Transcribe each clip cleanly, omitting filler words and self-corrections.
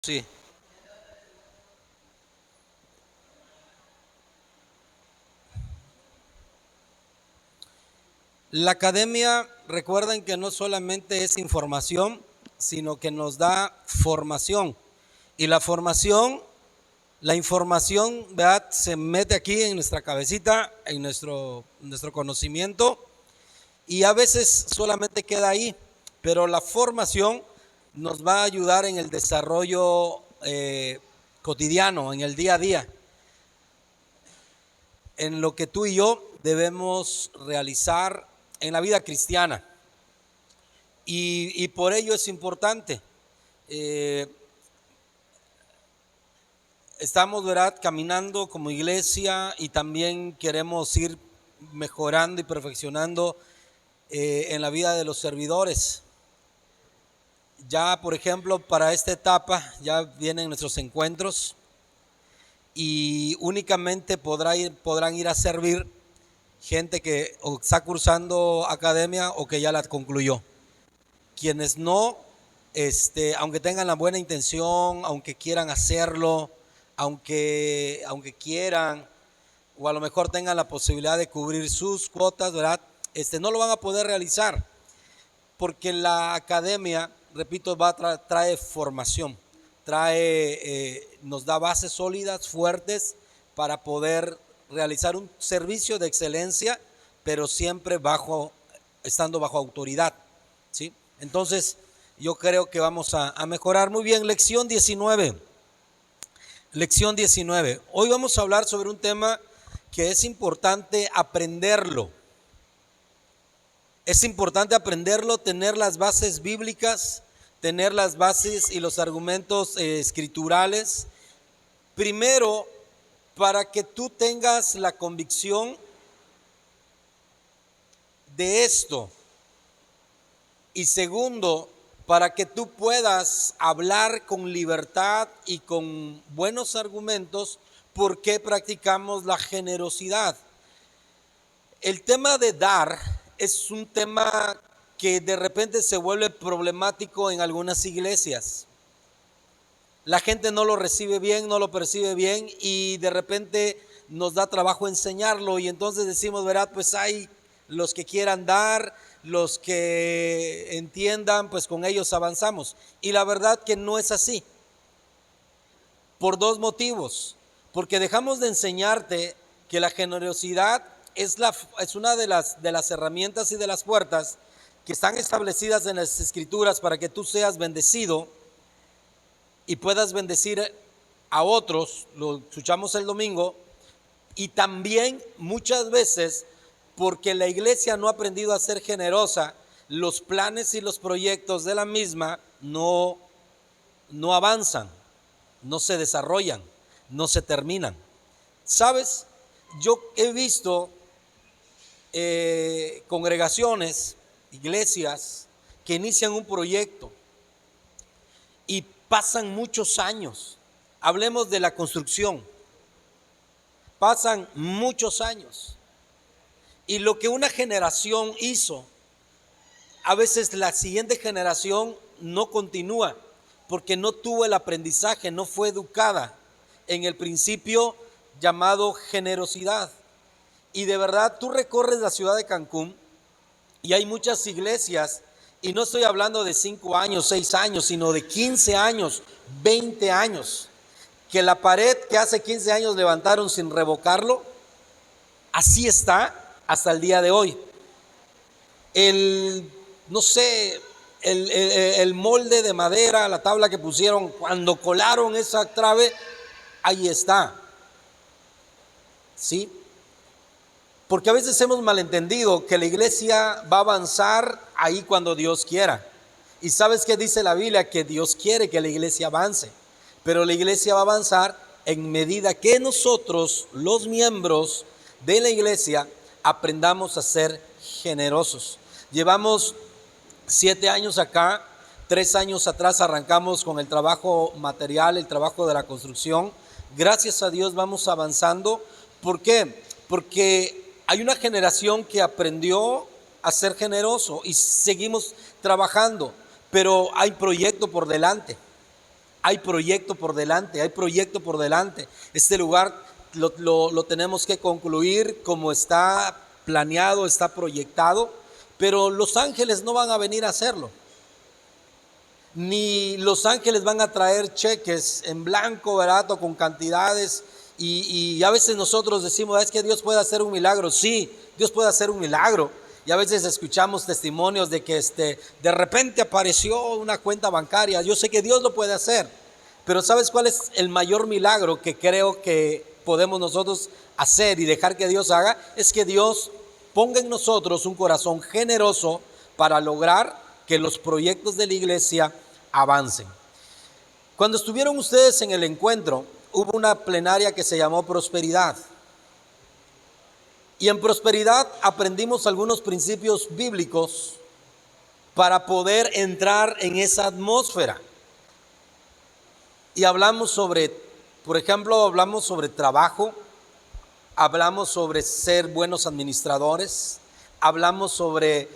Sí. La academia, recuerden que no solamente es información, sino que nos da formación. Y la formación, la información, ¿verdad?, se mete aquí en nuestra cabecita, en nuestro conocimiento, y a veces solamente queda ahí. Pero la formación nos va a ayudar en el desarrollo cotidiano, en el día a día, en lo que tú y yo debemos realizar en la vida cristiana. Y por ello es importante. Eh, Estamos, ¿verdad?, caminando como iglesia y también queremos ir mejorando y perfeccionando en la vida de los servidores. Ya, por ejemplo, para esta etapa ya vienen nuestros encuentros y únicamente podrán ir a servir gente que o está cursando academia o que ya la concluyó. Quienes no, aunque tengan la buena intención, aunque quieran hacerlo, aunque quieran, o a lo mejor tengan la posibilidad de cubrir sus cuotas, ¿verdad? No lo van a poder realizar, porque la academia, repito, trae formación, nos da bases sólidas, fuertes, para poder realizar un servicio de excelencia, pero siempre estando bajo autoridad, ¿sí? Entonces, yo creo que vamos a mejorar. Muy bien, lección 19. Lección 19. Hoy vamos a hablar sobre un tema que es importante aprenderlo. Es importante aprenderlo, tener las bases bíblicas, tener las bases y los argumentos escriturales. Primero, para que tú tengas la convicción de esto. Y segundo, para que tú puedas hablar con libertad y con buenos argumentos por qué practicamos la generosidad. El tema de dar es un tema que de repente se vuelve problemático en algunas iglesias. La gente no lo recibe bien, no lo percibe bien y de repente nos da trabajo enseñarlo y entonces decimos, ¿verdad? Pues hay los que quieran dar, los que entiendan, pues con ellos avanzamos. Y la verdad que no es así, por dos motivos. Porque dejamos de enseñarte que la generosidad es una de las herramientas y de las puertas que están establecidas en las Escrituras para que tú seas bendecido y puedas bendecir a otros. Lo escuchamos el domingo. Y también muchas veces, porque la iglesia no ha aprendido a ser generosa, los planes y los proyectos de la misma no avanzan, no se desarrollan, no se terminan. ¿Sabes? Yo he visto congregaciones, iglesias, que inician un proyecto y pasan muchos años. Hablemos de la construcción. Pasan muchos años. Y lo que una generación hizo, a veces la siguiente generación no continúa porque no tuvo el aprendizaje, no fue educada en el principio llamado generosidad. Y de verdad, tú recorres la ciudad de Cancún y hay muchas iglesias, y no estoy hablando de 5 años, 6 años, sino de 15 años, 20 años, que la pared que hace 15 años levantaron sin revocarlo, así está hasta el día de hoy. No sé, el molde de madera, la tabla que pusieron cuando colaron esa trave, ahí está, ¿sí? Porque a veces hemos malentendido que la iglesia va a avanzar ahí cuando Dios quiera. Y ¿sabes qué dice la Biblia? Que Dios quiere que la iglesia avance. Pero la iglesia va a avanzar en medida que nosotros, los miembros de la iglesia, aprendamos a ser generosos. Llevamos 7 años acá. 3 años atrás arrancamos con el trabajo material, el trabajo de la construcción. Gracias a Dios vamos avanzando. ¿Por qué? Porque hay una generación que aprendió a ser generoso y seguimos trabajando, pero hay proyecto por delante. Hay proyecto por delante, hay proyecto por delante. Este lugar lo tenemos que concluir como está planeado, está proyectado, pero los ángeles no van a venir a hacerlo. Ni los ángeles van a traer cheques en blanco, barato, con cantidades. Y a veces nosotros decimos, es que Dios puede hacer un milagro. Sí, Dios puede hacer un milagro. Y a veces escuchamos testimonios de que de repente apareció una cuenta bancaria. Yo sé que Dios lo puede hacer, pero ¿sabes cuál es el mayor milagro que creo que podemos nosotros hacer y dejar que Dios haga? Es que Dios ponga en nosotros un corazón generoso para lograr que los proyectos de la iglesia avancen. Cuando estuvieron ustedes en el encuentro, hubo una plenaria que se llamó Prosperidad. Y en Prosperidad aprendimos algunos principios bíblicos para poder entrar en esa atmósfera. Y hablamos sobre, por ejemplo, hablamos sobre trabajo, hablamos sobre ser buenos administradores, hablamos sobre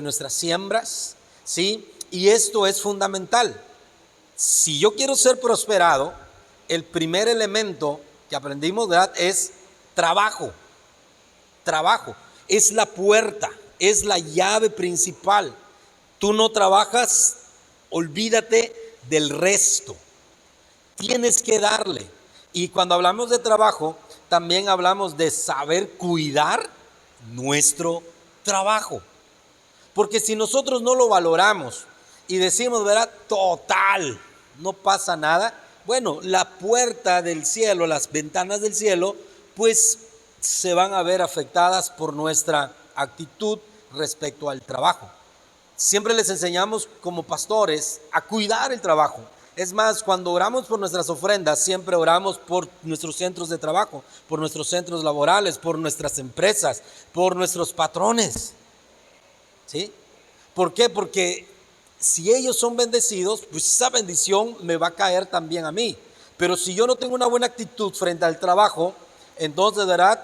nuestras siembras, ¿sí? Y esto es fundamental. Si yo quiero ser prosperado, el primer elemento que aprendimos, ¿verdad?, es trabajo. Trabajo es la puerta, es la llave principal. Tú no trabajas, olvídate del resto. Tienes que darle. Y cuando hablamos de trabajo, también hablamos de saber cuidar nuestro trabajo. Porque si nosotros no lo valoramos y decimos, ¿verdad?, total, no pasa nada. Bueno, la puerta del cielo, las ventanas del cielo, pues se van a ver afectadas por nuestra actitud respecto al trabajo. Siempre les enseñamos como pastores a cuidar el trabajo. Es más, cuando oramos por nuestras ofrendas, siempre oramos por nuestros centros de trabajo, por nuestros centros laborales, por nuestras empresas, por nuestros patrones. ¿Sí? ¿Por qué? Porque si ellos son bendecidos, pues esa bendición me va a caer también a mí. Pero si yo no tengo una buena actitud frente al trabajo, entonces, ¿verdad?,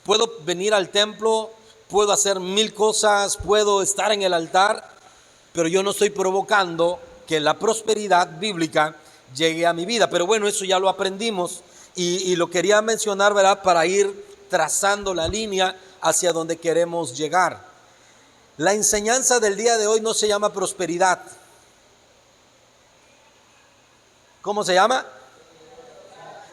puedo venir al templo, puedo hacer 1000 cosas, puedo estar en el altar, pero yo no estoy provocando que la prosperidad bíblica llegue a mi vida. Pero bueno, eso ya lo aprendimos y lo quería mencionar, ¿verdad?, para ir trazando la línea hacia donde queremos llegar. La enseñanza del día de hoy no se llama prosperidad. ¿Cómo se llama?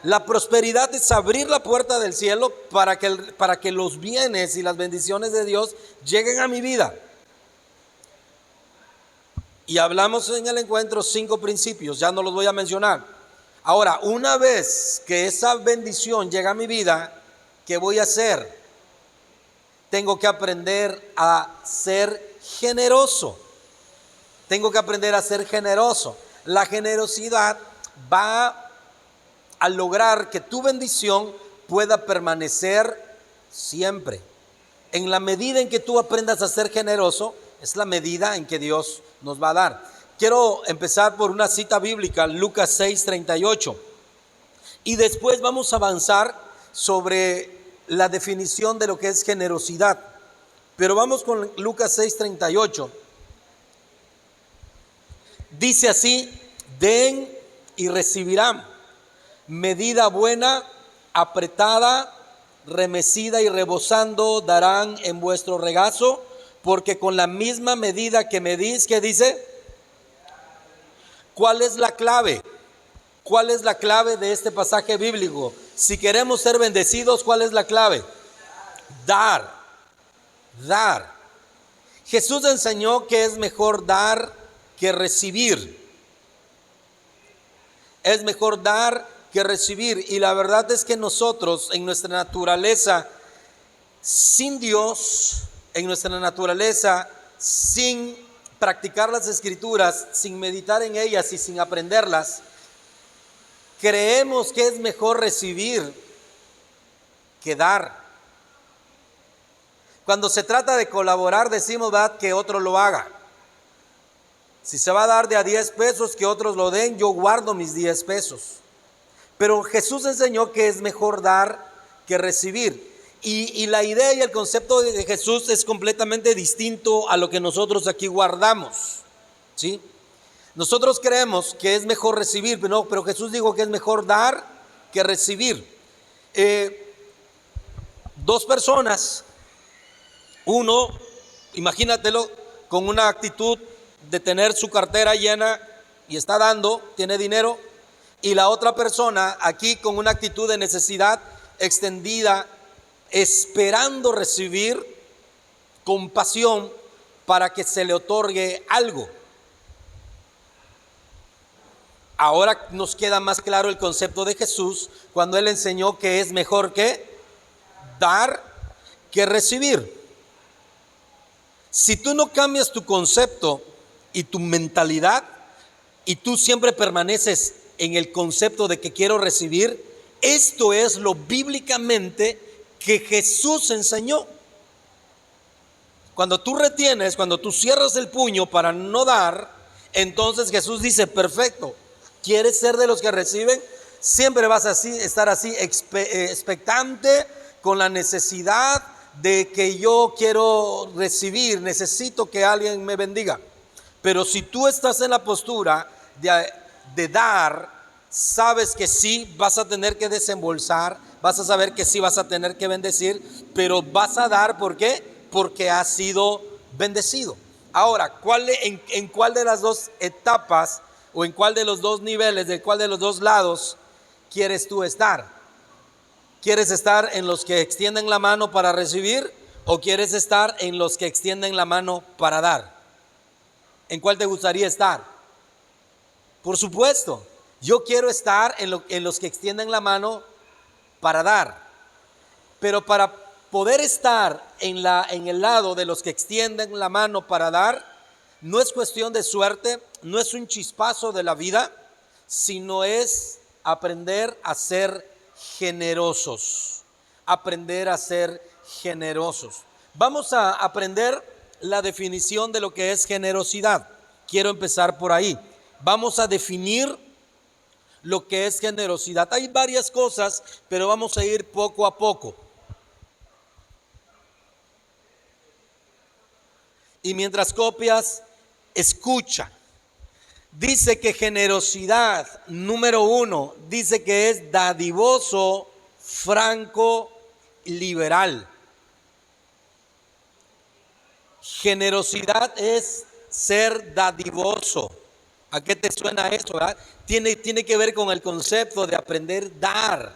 La prosperidad es abrir la puerta del cielo para que los bienes y las bendiciones de Dios lleguen a mi vida. Y hablamos en el encuentro 5 principios, ya no los voy a mencionar. Ahora, una vez que esa bendición llega a mi vida, ¿qué voy a hacer? Tengo que aprender a ser generoso. Tengo que aprender a ser generoso. La generosidad va a lograr que tu bendición pueda permanecer siempre. En la medida en que tú aprendas a ser generoso, es la medida en que Dios nos va a dar. Quiero empezar por una cita bíblica, Lucas 6:38. Y después vamos a avanzar sobre la definición de lo que es generosidad. Pero vamos con Lucas 6:38. Dice así: den y recibirán. Medida buena, apretada, remecida y rebosando darán en vuestro regazo, porque con la misma medida que medís, ¿qué dice? ¿Cuál es la clave? ¿Cuál es la clave de este pasaje bíblico? Si queremos ser bendecidos, ¿cuál es la clave? Dar. Dar. Jesús enseñó que es mejor dar que recibir. Es mejor dar que recibir. Y la verdad es que nosotros, en nuestra naturaleza, sin Dios, en nuestra naturaleza, sin practicar las escrituras, sin meditar en ellas y sin aprenderlas, creemos que es mejor recibir que dar. Cuando se trata de colaborar, decimos, ¿verdad?, que otro lo haga. Si se va a dar de a 10 pesos, que otros lo den, yo guardo mis 10 pesos. Pero Jesús enseñó que es mejor dar que recibir. Y la idea y el concepto de Jesús es completamente distinto a lo que nosotros aquí guardamos, ¿sí? Nosotros creemos que es mejor recibir, pero no, pero Jesús dijo que es mejor dar que recibir. Dos personas, uno, imagínatelo, con una actitud de tener su cartera llena y está dando, tiene dinero, y la otra persona aquí con una actitud de necesidad extendida, esperando recibir compasión para que se le otorgue algo. Ahora nos queda más claro el concepto de Jesús cuando Él enseñó que es mejor que dar que recibir. Si tú no cambias tu concepto y tu mentalidad y tú siempre permaneces en el concepto de que quiero recibir, esto es lo bíblicamente que Jesús enseñó. Cuando tú retienes, cuando tú cierras el puño para no dar, entonces Jesús dice, perfecto, ¿quieres ser de los que reciben? Siempre vas a estar así expectante, con la necesidad de que yo quiero recibir, necesito que alguien me bendiga. Pero si tú estás en la postura de dar, sabes que sí vas a tener que desembolsar, vas a saber que sí vas a tener que bendecir, pero vas a dar, ¿por qué? Porque has sido bendecido. Ahora, ¿en cuál de las dos etapas o en cuál de los dos niveles, de cuál de los dos lados quieres tú estar? ¿Quieres estar en los que extienden la mano para recibir o quieres estar en los que extienden la mano para dar? ¿En cuál te gustaría estar? Por supuesto, yo quiero estar en los que extienden la mano para dar. Pero para poder estar en el lado de los que extienden la mano para dar, no es cuestión de suerte, no es un chispazo de la vida, sino es aprender a ser generosos. Aprender a ser generosos. Vamos a aprender la definición de lo que es generosidad. Quiero empezar por ahí. Vamos a definir lo que es generosidad. Hay varias cosas, pero vamos a ir poco a poco. Y mientras copias, escucha. Dice que generosidad, número 1, dice que es dadivoso, franco, liberal. Generosidad es ser dadivoso. ¿A qué te suena eso, verdad? Tiene que ver con el concepto de aprender a dar.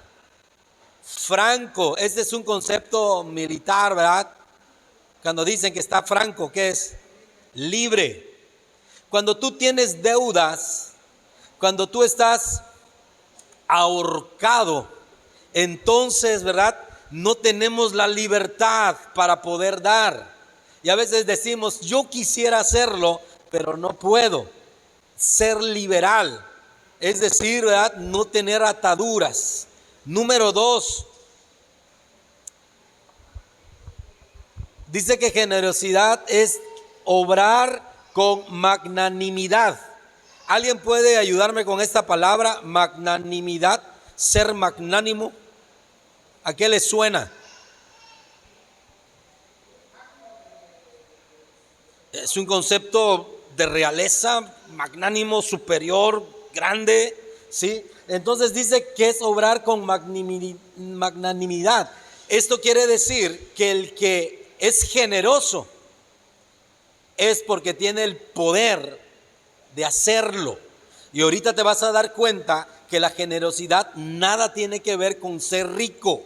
Franco, este es un concepto militar, ¿verdad? Cuando dicen que está franco, ¿qué es? Libre. Cuando tú tienes deudas, cuando tú estás ahorcado, entonces, ¿verdad? No tenemos la libertad para poder dar. Y a veces decimos, yo quisiera hacerlo, pero no puedo. Ser liberal, es decir, ¿verdad? No tener ataduras. Número 2, dice que generosidad es obrar con magnanimidad. ¿Alguien puede ayudarme con esta palabra, magnanimidad? Ser magnánimo. ¿A qué le suena? Es un concepto de realeza, magnánimo, superior, grande, ¿sí? Entonces dice que es obrar con magnanimidad. Esto quiere decir que el que es generoso es porque tiene el poder de hacerlo. Y ahorita te vas a dar cuenta que la generosidad nada tiene que ver con ser rico.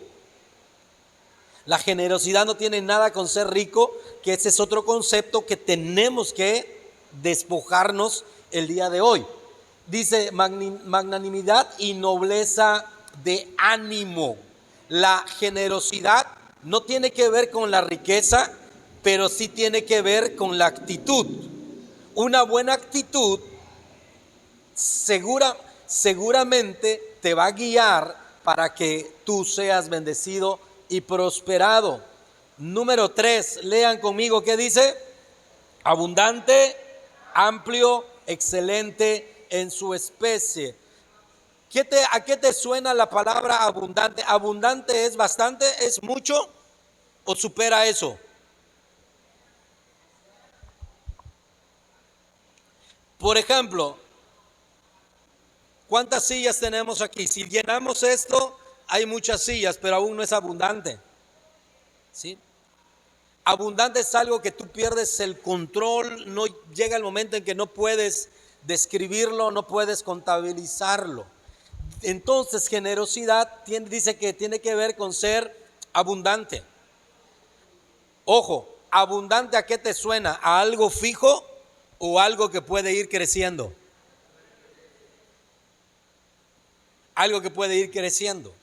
La generosidad no tiene nada con ser rico, que ese es otro concepto que tenemos que despojarnos el día de hoy. Dice magnanimidad y nobleza de ánimo. La generosidad no tiene que ver con la riqueza, pero sí tiene que ver con la actitud. Una buena actitud seguramente te va a guiar para que tú seas bendecido y prosperado. Número 3, lean conmigo, ¿qué dice? Abundante, amplio, excelente en su especie. ¿A qué te suena la palabra abundante? ¿Abundante es bastante? ¿Es mucho? ¿O supera eso? Por ejemplo, ¿cuántas sillas tenemos aquí? Si llenamos esto, hay muchas sillas, pero aún no es abundante. ¿Sí? Abundante es algo que tú pierdes el control, no llega el momento en que no puedes describirlo, no puedes contabilizarlo. Entonces, generosidad dice que tiene que ver con ser abundante. Ojo, abundante, ¿a qué te suena? ¿A algo fijo o algo que puede ir creciendo? Algo que puede ir creciendo,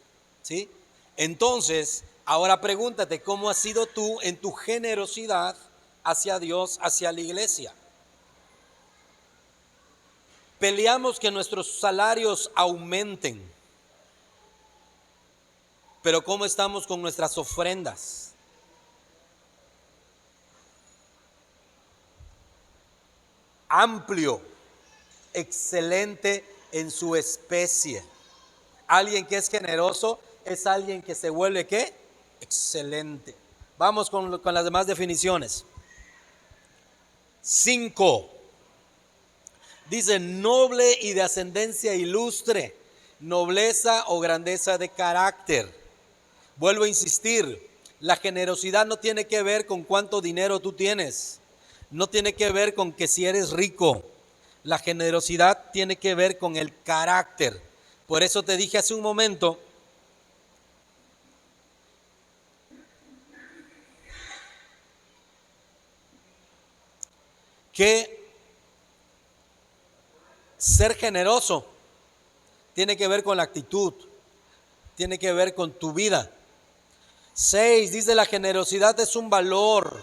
¿sí? Entonces, ahora pregúntate, ¿cómo has sido tú en tu generosidad hacia Dios, hacia la iglesia? Peleamos que nuestros salarios aumenten, pero ¿cómo estamos con nuestras ofrendas? Amplio, excelente en su especie. Alguien que es generoso es alguien que se vuelve ¿qué? Excelente. Vamos con las demás definiciones. 5. Dice noble y de ascendencia ilustre, nobleza o grandeza de carácter. Vuelvo a insistir, la generosidad no tiene que ver con cuánto dinero tú tienes, no tiene que ver con que si eres rico. La generosidad tiene que ver con el carácter. Por eso te dije hace un momento que ser generoso tiene que ver con la actitud, tiene que ver con tu vida. 6, dice la generosidad es un valor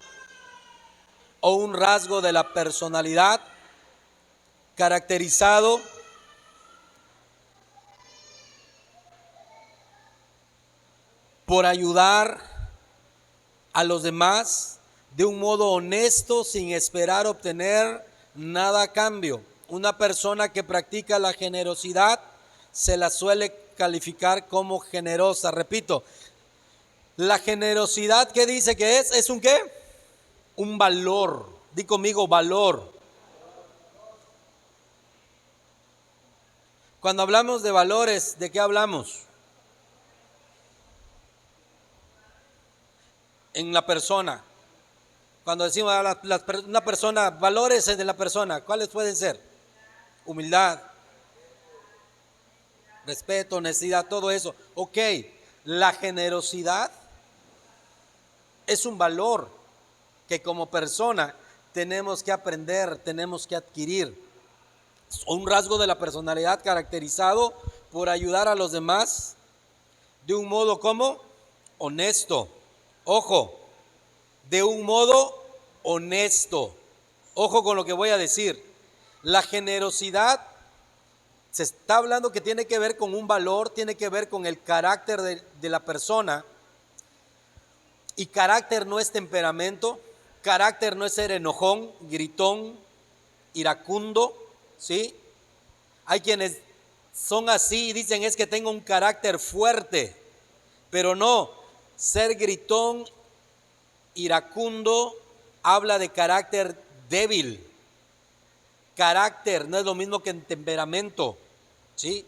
o un rasgo de la personalidad caracterizado por ayudar a los demás de un modo honesto sin esperar obtener nada a cambio. Una persona que practica la generosidad se la suele calificar como generosa. Repito, la generosidad, ¿qué dice que es? ¿Es un qué? Un valor. Di conmigo, valor. Cuando hablamos de valores, ¿de qué hablamos? En la persona. Cuando decimos una persona, valores de la persona, ¿cuáles pueden ser? Humildad, respeto, honestidad, todo eso. Ok, la generosidad es un valor que como persona tenemos que aprender, tenemos que adquirir. Es un rasgo de la personalidad caracterizado por ayudar a los demás de un modo como honesto. Ojo, de un modo honesto. Ojo con lo que voy a decir. La generosidad se está hablando que tiene que ver con un valor, tiene que ver con el carácter de la persona. Y carácter no es temperamento, carácter no es ser enojón, gritón, iracundo, ¿sí? Hay quienes son así y dicen es que tengo un carácter fuerte, pero no, ser gritón, iracundo, habla de carácter débil. Carácter no es lo mismo que temperamento, ¿sí?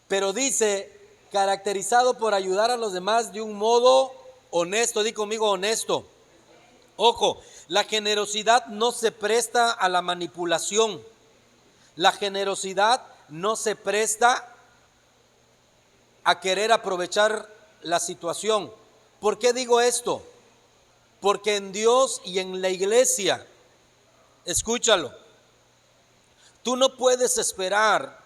Pero dice, caracterizado por ayudar a los demás de un modo honesto. Di conmigo, honesto. Ojo, la generosidad no se presta a la manipulación. La generosidad no se presta a querer aprovechar la situación. ¿Por qué digo esto? Porque en Dios y en la iglesia, escúchalo, tú no puedes esperar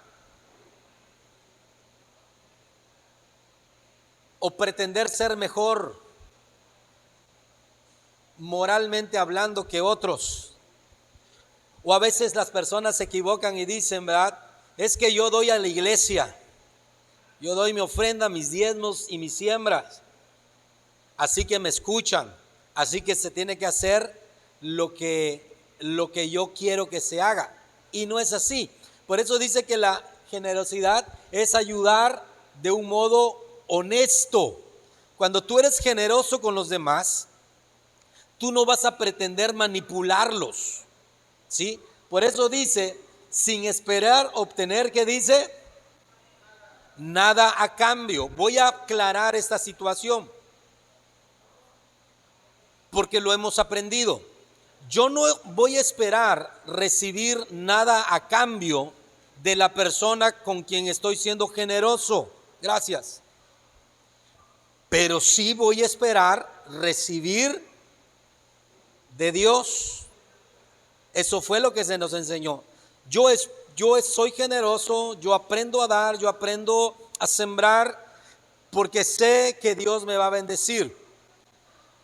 o pretender ser mejor moralmente hablando que otros. O a veces las personas se equivocan y dicen, ¿verdad? Es que yo doy a la iglesia, yo doy mi ofrenda, mis diezmos y mis siembras, así que me escuchan, así que se tiene que hacer lo que yo quiero que se haga. Y no es así. Por eso dice que la generosidad es ayudar de un modo honesto. Cuando tú eres generoso con los demás, tú no vas a pretender manipularlos. ¿sí? Por eso dice, sin esperar obtener, ¿qué dice? Nada a cambio. Voy a aclarar esta situación porque lo hemos aprendido. Yo no voy a esperar recibir nada a cambio de la persona con quien estoy siendo generoso. Gracias. Pero sí voy a esperar recibir de Dios. Eso fue lo que se nos enseñó. Yo soy generoso, yo aprendo a dar, yo aprendo a sembrar porque sé que Dios me va a bendecir.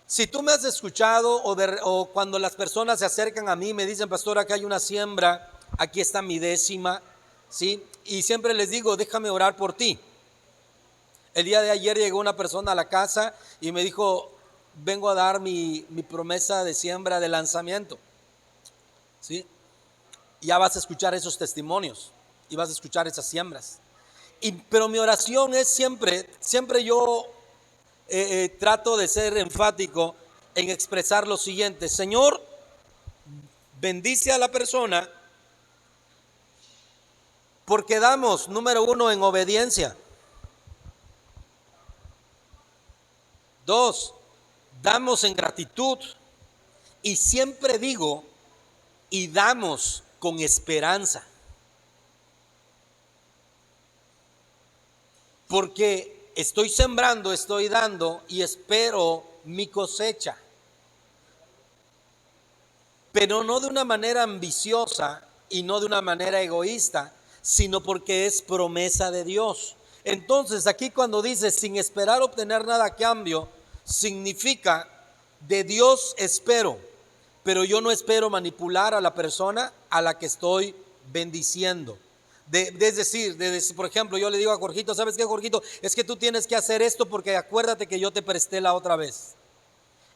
Si tú me has escuchado o cuando las personas se acercan a mí me dicen, pastor, acá hay una siembra, aquí está mi décima, ¿sí? Y siempre les digo, déjame orar por ti. El día de ayer llegó una persona a la casa y me dijo, vengo a dar mi promesa de siembra de lanzamiento, ¿sí? Ya vas a escuchar esos testimonios y vas a escuchar esas siembras. Pero mi oración es siempre yo trato de ser enfático en expresar lo siguiente: Señor, bendice a la persona porque damos, número uno, en obediencia. 2, damos en gratitud. Y siempre digo, y damos con esperanza. Porque estoy sembrando, estoy dando y espero mi cosecha. Pero no de una manera ambiciosa y no de una manera egoísta, sino porque es promesa de Dios. Entonces aquí cuando dice sin esperar obtener nada a cambio, significa de Dios espero, pero yo no espero manipular a la persona a la que estoy bendiciendo. Es decir, por ejemplo, yo le digo a Jorgito, ¿sabes qué, Jorgito? Es que tú tienes que hacer esto porque acuérdate que yo te presté la otra vez.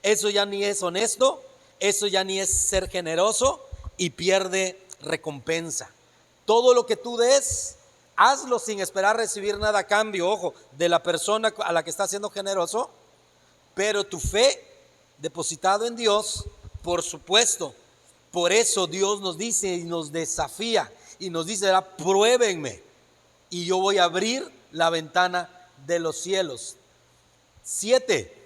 Eso ya ni es honesto, eso ya ni es ser generoso y pierde recompensa. Todo lo que tú des, hazlo sin esperar recibir nada a cambio, ojo, de la persona a la que estás siendo generoso, pero tu fe depositado en Dios, por supuesto. Por eso Dios nos dice y nos desafía y nos dice, pruébenme y yo voy a abrir la ventana de los cielos. 7.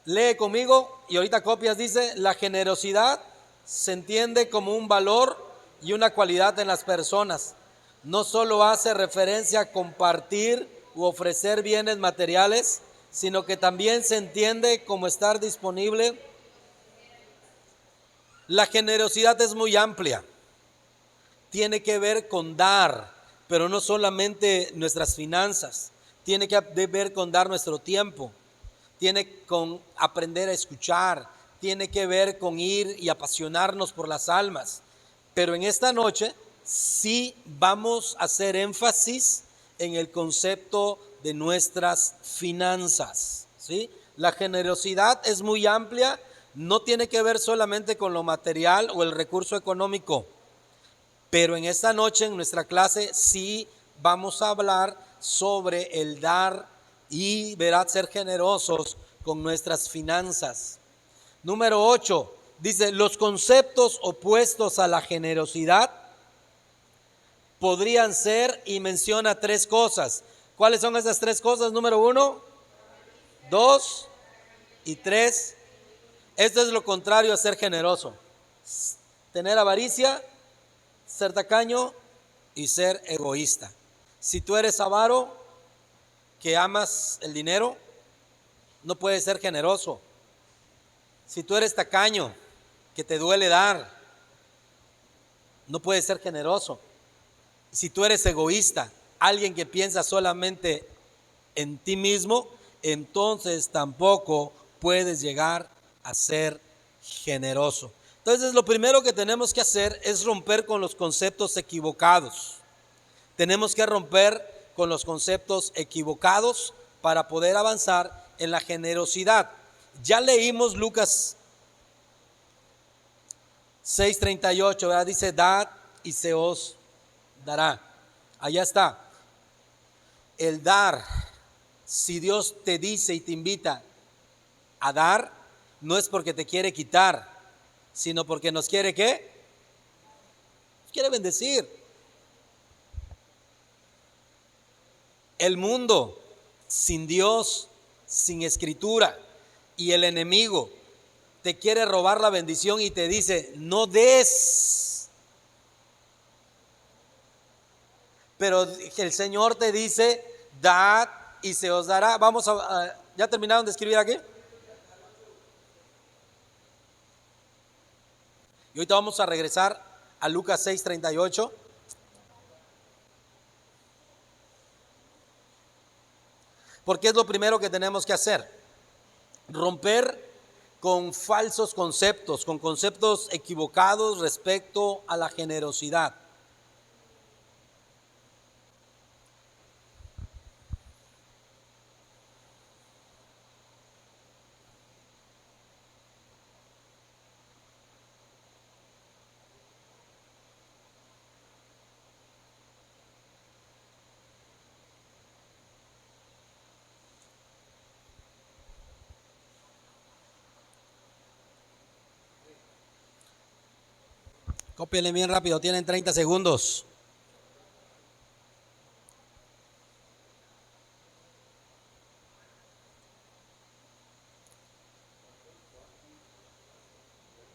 Lee conmigo y ahorita copias. Dice, la generosidad se entiende como un valor y una cualidad en las personas. No solo hace referencia a compartir u ofrecer bienes materiales, sino que también se entiende como estar disponible. La generosidad es muy amplia. Tiene que ver con dar, pero no solamente nuestras finanzas. Tiene que ver con dar nuestro tiempo. Tiene con aprender a escuchar, tiene que ver con ir y apasionarnos por las almas. Pero en esta noche sí vamos a hacer énfasis en el concepto de nuestras finanzas, ¿sí? La generosidad es muy amplia, no tiene que ver solamente con lo material o el recurso económico. Pero en esta noche en nuestra clase sí vamos a hablar sobre el dar y ser generosos con nuestras finanzas. Número 8, dice, los conceptos opuestos a la generosidad podrían ser, y menciona 3 cosas. ¿Cuáles son esas 3 cosas? Número 1, 2 y 3. Esto es lo contrario a ser generoso: tener avaricia, ser tacaño y ser egoísta. Si tú eres avaro, que amas el dinero, no puedes ser generoso. Si tú eres tacaño, que te duele dar, no puedes ser generoso. Si tú eres egoísta, alguien que piensa solamente en ti mismo, entonces tampoco puedes llegar a ser generoso. Entonces lo primero que tenemos que hacer es romper con los conceptos equivocados. Tenemos que romper con los conceptos equivocados para poder avanzar en la generosidad. Ya leímos Lucas 6:38, ¿verdad? Dice, dad y se os dará. Allá está. El dar, si Dios te dice y te invita a dar, no es porque te quiere quitar, sino porque nos quiere ¿qué? Nos quiere bendecir. El mundo sin Dios, sin escritura, y el enemigo te quiere robar la bendición y te dice, no des. Pero el Señor te dice, dad y se os dará. Vamos ¿ya terminaron de escribir aquí? Y ahorita vamos a regresar a Lucas 6:38. Porque es lo primero que tenemos que hacer. Romper con falsos conceptos, con conceptos equivocados respecto a la generosidad. Cópienle bien rápido, tienen 30 segundos.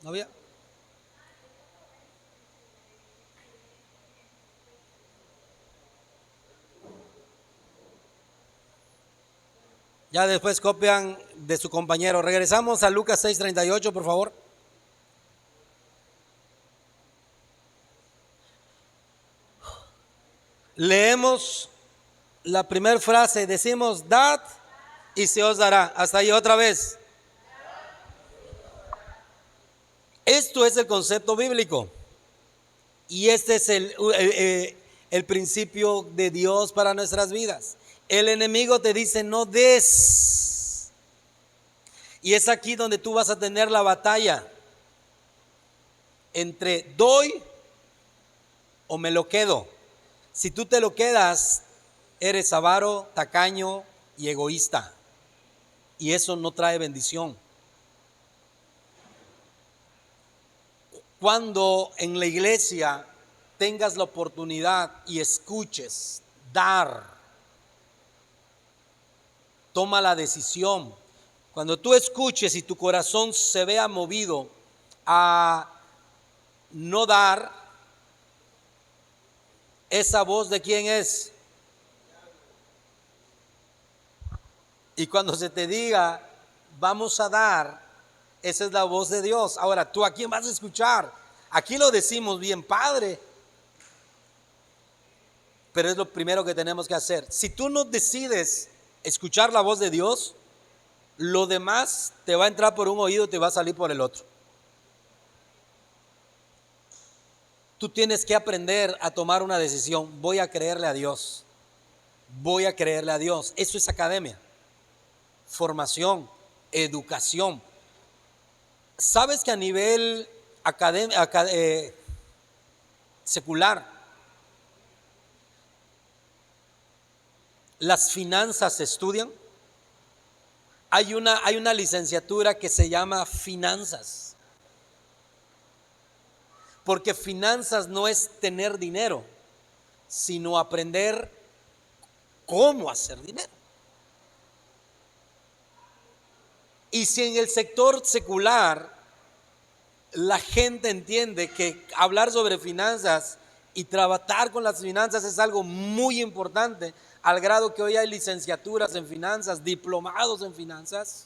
¿No había? Ya después copian de su compañero. Regresamos a Lucas 6:38, por favor. Leemos la primera frase, decimos, dad y se os dará. Hasta ahí otra vez. Esto es el concepto bíblico. Y este es el principio de Dios para nuestras vidas. El enemigo te dice, no des. Y es aquí donde tú vas a tener la batalla entre doy o me lo quedo. Si tú te lo quedas, eres avaro, tacaño y egoísta. Y eso no trae bendición. Cuando en la iglesia tengas la oportunidad y escuches dar, toma la decisión. Cuando tú escuches y tu corazón se vea movido a no dar, esa voz de quién es. Y cuando se te diga, vamos a dar, esa es la voz de Dios. Ahora, ¿tú a quién vas a escuchar? Aquí lo decimos bien, Padre. Pero es lo primero que tenemos que hacer. Si tú no decides escuchar la voz de Dios, lo demás te va a entrar por un oído y te va a salir por el otro. Tú tienes que aprender a tomar una decisión. Voy a creerle a Dios. Voy a creerle a Dios. Eso es academia, formación, educación. ¿Sabes que a nivel secular, las finanzas se estudian? Hay una licenciatura que se llama finanzas. Porque finanzas no es tener dinero, sino aprender cómo hacer dinero. Y si en el sector secular la gente entiende que hablar sobre finanzas y trabajar con las finanzas es algo muy importante, al grado que hoy hay licenciaturas en finanzas, diplomados en finanzas,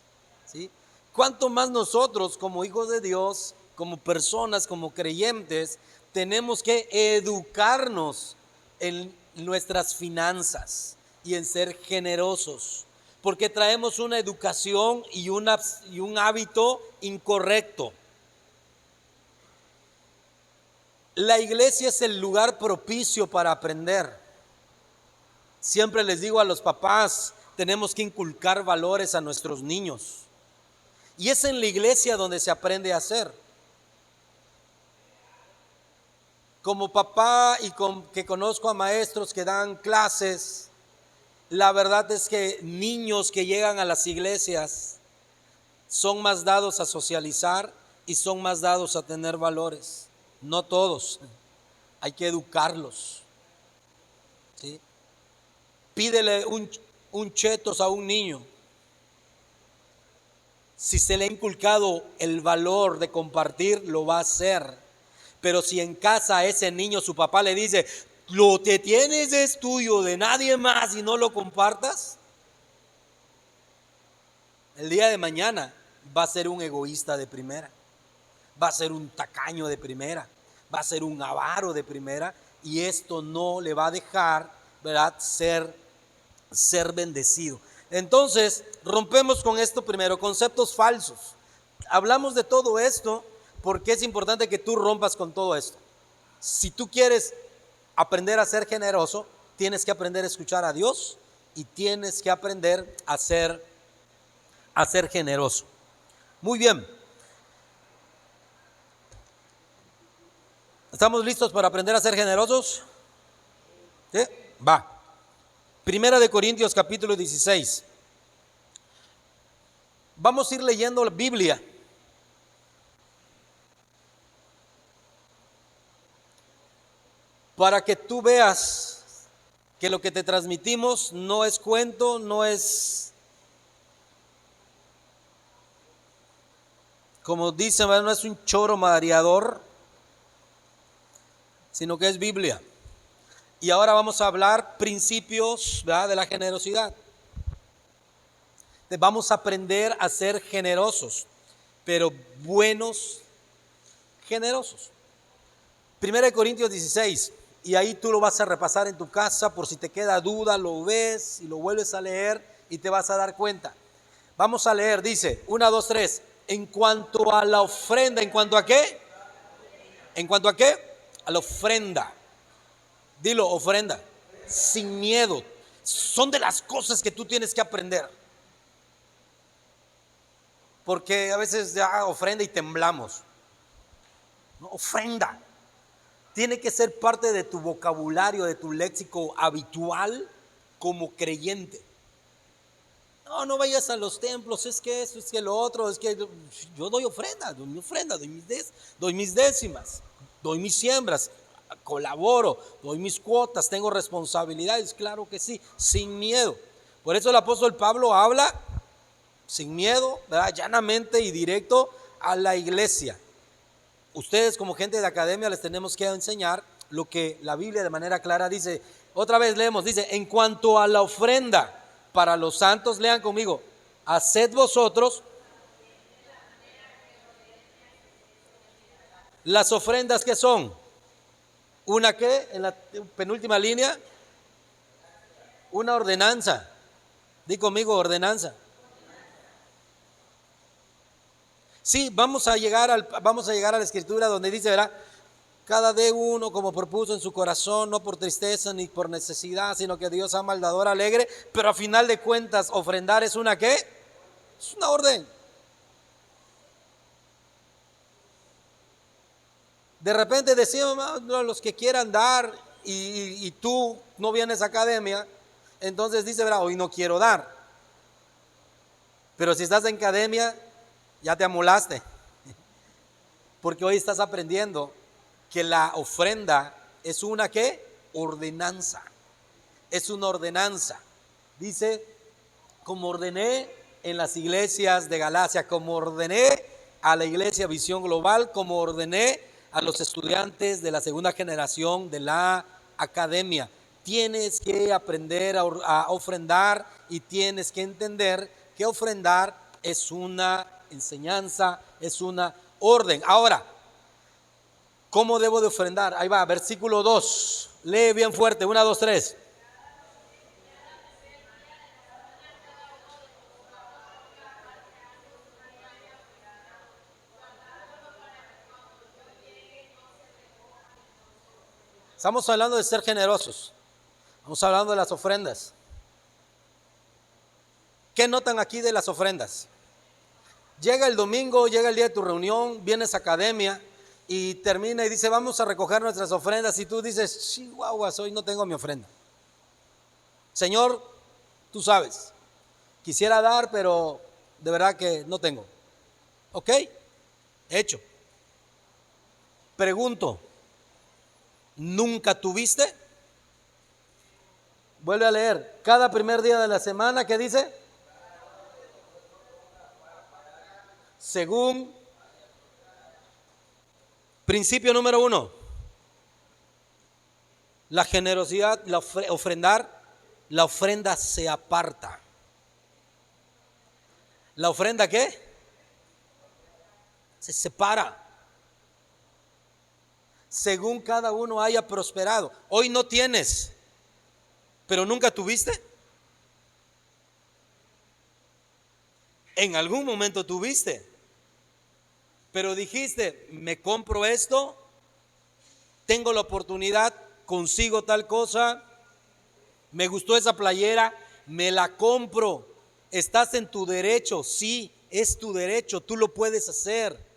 ¿sí? ¿Cuánto más nosotros como hijos de Dios, como personas, como creyentes, tenemos que educarnos en nuestras finanzas y en ser generosos? Porque traemos una educación y un hábito incorrecto. La iglesia es el lugar propicio para aprender. Siempre les digo a los papás, tenemos que inculcar valores a nuestros niños. Y es en la iglesia donde se aprende a hacer. Como papá y que conozco a maestros que dan clases, la verdad es que niños que llegan a las iglesias son más dados a socializar y son más dados a tener valores. No todos, hay que educarlos, ¿sí? Pídele un chetos a un niño. Si se le ha inculcado el valor de compartir, lo va a hacer. Pero si en casa a ese niño su papá le dice, lo que tienes es tuyo, de nadie más, y no lo compartas, el día de mañana va a ser un egoísta de primera, va a ser un tacaño de primera, va a ser un avaro de primera, y esto no le va a dejar, ¿verdad?, ser bendecido. Entonces, rompemos con esto primero, conceptos falsos. Hablamos de todo esto porque es importante que tú rompas con todo esto. Si tú quieres aprender a ser generoso, tienes que aprender a escuchar a Dios y tienes que aprender a ser generoso. Muy bien. ¿Estamos listos para aprender a ser generosos? ¿Sí? Va. Primera de Corintios capítulo 16. Vamos a ir leyendo la Biblia. Para que tú veas que lo que te transmitimos no es cuento, no es, como dicen, no es un choro mareador, sino que es Biblia. Y ahora vamos a hablar principios, ¿verdad?, de la generosidad. Vamos a aprender a ser generosos, pero buenos generosos. Primera de Corintios 16, y ahí tú lo vas a repasar en tu casa por si te queda duda, lo ves y lo vuelves a leer y te vas a dar cuenta. Vamos a leer, dice, 1, 2, 3, en cuanto a la ofrenda, ¿en cuanto a qué? ¿En cuanto a qué? A la ofrenda. Dilo, ofrenda, sin miedo. Son de las cosas que tú tienes que aprender. Porque a veces ya ofrenda y temblamos. No, ofrenda. Tiene que ser parte de tu vocabulario, de tu léxico habitual como creyente. No, no vayas a los templos, es que eso, es que lo otro, es que yo doy ofrenda, doy mis décimas, doy mis siembras, colaboro, doy mis cuotas, tengo responsabilidades, claro que sí, sin miedo. Por eso el apóstol Pablo habla sin miedo, ¿verdad?, llanamente y directo a la iglesia. Ustedes como gente de academia les tenemos que enseñar lo que la Biblia de manera clara dice. Otra vez leemos, dice, en cuanto a la ofrenda para los santos, lean conmigo, haced vosotros las ofrendas que son. ¿Una qué? En la penúltima línea, una ordenanza. Di conmigo, ordenanza. Sí, vamos a llegar a la escritura donde dice, ¿verdad?, cada dé uno como propuso en su corazón, no por tristeza ni por necesidad, sino que Dios ama al dador alegre. Pero a final de cuentas, ofrendar es una ¿qué? Es una orden. De repente decimos, no, los que quieran dar y tú no vienes a academia, entonces dice, ¿verdad?, hoy no quiero dar. Pero si estás en academia, ya te amolaste, porque hoy estás aprendiendo que la ofrenda es una ¿qué? Ordenanza. Es una ordenanza. Dice, como ordené en las iglesias de Galacia, como ordené a la iglesia Visión Global, como ordené a los estudiantes de la segunda generación de la academia. Tienes que aprender a ofrendar y tienes que entender que ofrendar es una enseñanza, es una orden. Ahora, ¿cómo debo de ofrendar? Ahí va, versículo 2. Lee bien fuerte, 1, 2, 3. Estamos hablando de ser generosos. Estamos hablando de las ofrendas. ¿Qué notan aquí de las ofrendas? Llega el domingo, llega el día de tu reunión, vienes a academia y termina y dice, vamos a recoger nuestras ofrendas, y tú dices, chihuahuas, hoy no tengo mi ofrenda. Señor, tú sabes, quisiera dar, pero de verdad que no tengo. ¿Ok? Hecho. Pregunto, ¿nunca tuviste? Vuelve a leer, cada primer día de la semana, ¿qué dice? Según principio número 1, la generosidad, ofrendar, la ofrenda se aparta. ¿La ofrenda qué? Se separa. Según cada uno haya prosperado. Hoy no tienes, pero nunca tuviste. En algún momento tuviste, pero dijiste, me compro esto, tengo la oportunidad, consigo tal cosa, me gustó esa playera, me la compro. Estás en tu derecho, sí, es tu derecho, tú lo puedes hacer.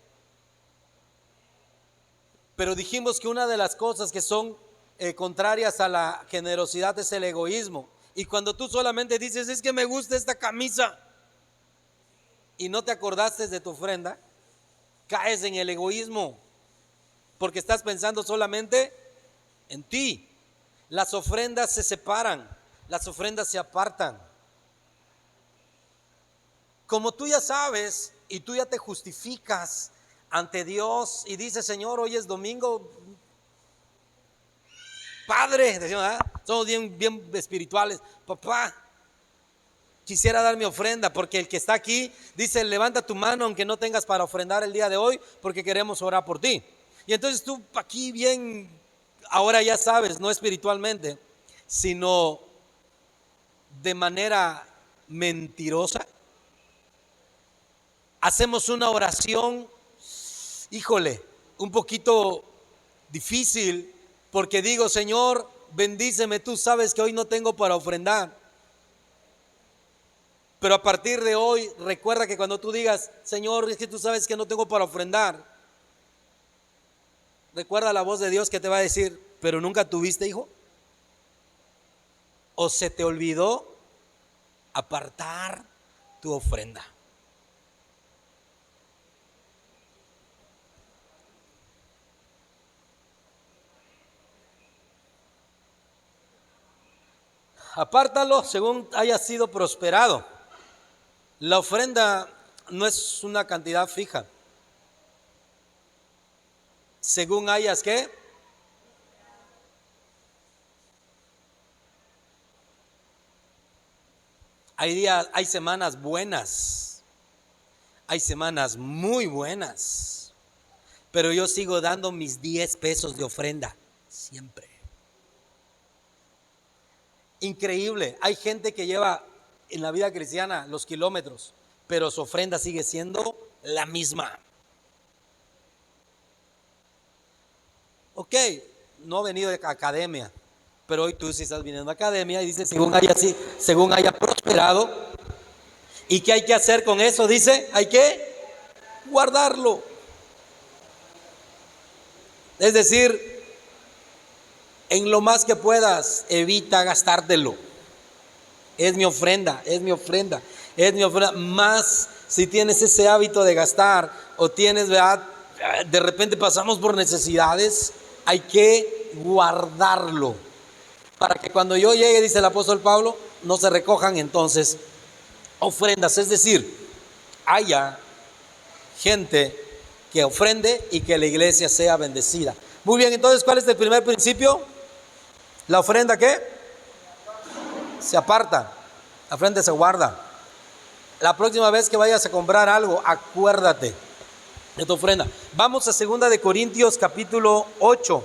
Pero dijimos que una de las cosas que son contrarias a la generosidad es el egoísmo. Y cuando tú solamente dices, es que me gusta esta camisa, y no te acordaste de tu ofrenda, caes en el egoísmo, porque estás pensando solamente en ti. Las ofrendas se separan, las ofrendas se apartan. Como tú ya sabes y tú ya te justificas ante Dios y dices, Señor, hoy es domingo, Padre, decimos, somos bien espirituales, papá, quisiera dar mi ofrenda, porque el que está aquí dice, levanta tu mano aunque no tengas para ofrendar el día de hoy, porque queremos orar por ti. Y entonces tú aquí bien, ahora ya sabes, no espiritualmente, sino de manera mentirosa, hacemos una oración, híjole, un poquito difícil, porque digo, Señor, bendíceme, tú sabes que hoy no tengo para ofrendar. Pero a partir de hoy, recuerda que cuando tú digas, Señor, es que tú sabes que no tengo para ofrendar, recuerda la voz de Dios que te va a decir, pero nunca tuviste, hijo, o se te olvidó apartar tu ofrenda. Apártalo según haya sido prosperado. La ofrenda no es una cantidad fija. Según hayas, ¿qué? Hay días, hay semanas buenas, hay semanas muy buenas, pero yo sigo dando mis 10 pesos de ofrenda, siempre. Increíble, hay gente que lleva en la vida cristiana los kilómetros, pero su ofrenda sigue siendo la misma. Ok, no he venido de academia, pero hoy tú sí estás viniendo a academia y dice, según haya prosperado. ¿Y qué hay que hacer con eso? Dice, hay que guardarlo. Es decir, en lo más que puedas, evita gastártelo. Es mi ofrenda, es mi ofrenda, es mi ofrenda. Más si tienes ese hábito de gastar o tienes, ¿verdad? De repente pasamos por necesidades, hay que guardarlo. Para que cuando yo llegue, dice el apóstol Pablo, no se recojan entonces ofrendas. Es decir, haya gente que ofrende y que la iglesia sea bendecida. Muy bien, entonces, ¿cuál es el primer principio? La ofrenda, ¿qué? Se aparta, la ofrenda se guarda. La próxima vez que vayas a comprar algo, acuérdate de tu ofrenda. Vamos a 2 de Corintios capítulo 8.